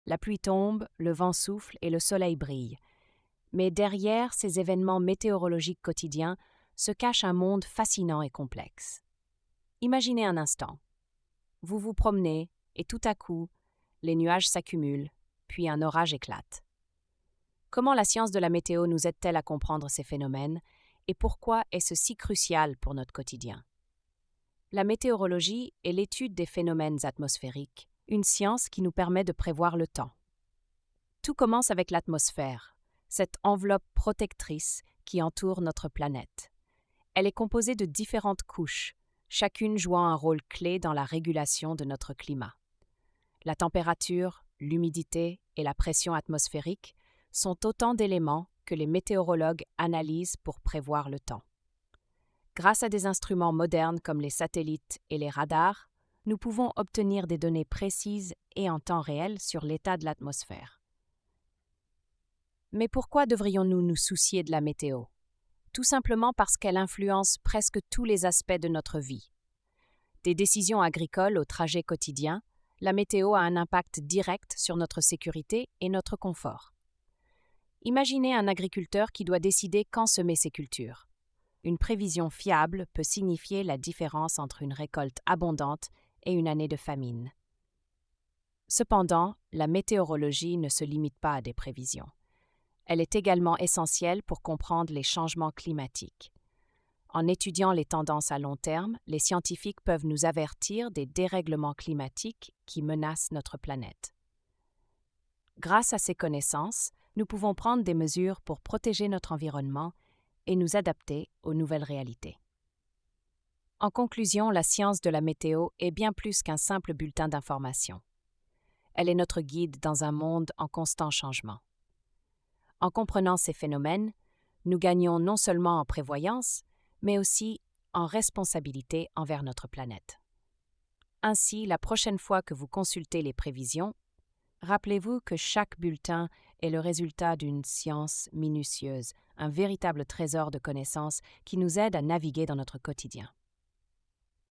La pluie tombe, le vent souffle et le soleil brille. Mais derrière ces événements météorologiques quotidiens se cache un monde fascinant et complexe. Imaginez un instant. Vous vous promenez et tout à coup, les nuages s'accumulent, puis un orage éclate. Comment la science de la météo nous aide-t-elle à comprendre ces phénomènes et pourquoi est-ce si crucial pour notre quotidien? La météorologie est l'étude des phénomènes atmosphériques, une science qui nous permet de prévoir le temps. Tout commence avec l'atmosphère, cette enveloppe protectrice qui entoure notre planète. Elle est composée de différentes couches, chacune jouant un rôle clé dans la régulation de notre climat. La température, l'humidité et la pression atmosphérique sont autant d'éléments que les météorologues analysent pour prévoir le temps. Grâce à des instruments modernes comme les satellites et les radars, nous pouvons obtenir des données précises et en temps réel sur l'état de l'atmosphère. Mais pourquoi devrions-nous nous soucier de la météo? Tout simplement parce qu'elle influence presque tous les aspects de notre vie. Des décisions agricoles au trajet quotidien, la météo a un impact direct sur notre sécurité et notre confort. Imaginez un agriculteur qui doit décider quand semer ses cultures. Une prévision fiable peut signifier la différence entre une récolte abondante et une année de famine. Cependant, la météorologie ne se limite pas à des prévisions. Elle est également essentielle pour comprendre les changements climatiques. En étudiant les tendances à long terme, les scientifiques peuvent nous avertir des dérèglements climatiques qui menacent notre planète. Grâce à ces connaissances, nous pouvons prendre des mesures pour protéger notre environnement et nous adapter aux nouvelles réalités. En conclusion, la science de la météo est bien plus qu'un simple bulletin d'information. Elle est notre guide dans un monde en constant changement. En comprenant ces phénomènes, nous gagnons non seulement en prévoyance, mais aussi en responsabilité envers notre planète. Ainsi, la prochaine fois que vous consultez les prévisions, rappelez-vous que chaque bulletin est le résultat d'une science minutieuse, un véritable trésor de connaissances qui nous aide à naviguer dans notre quotidien.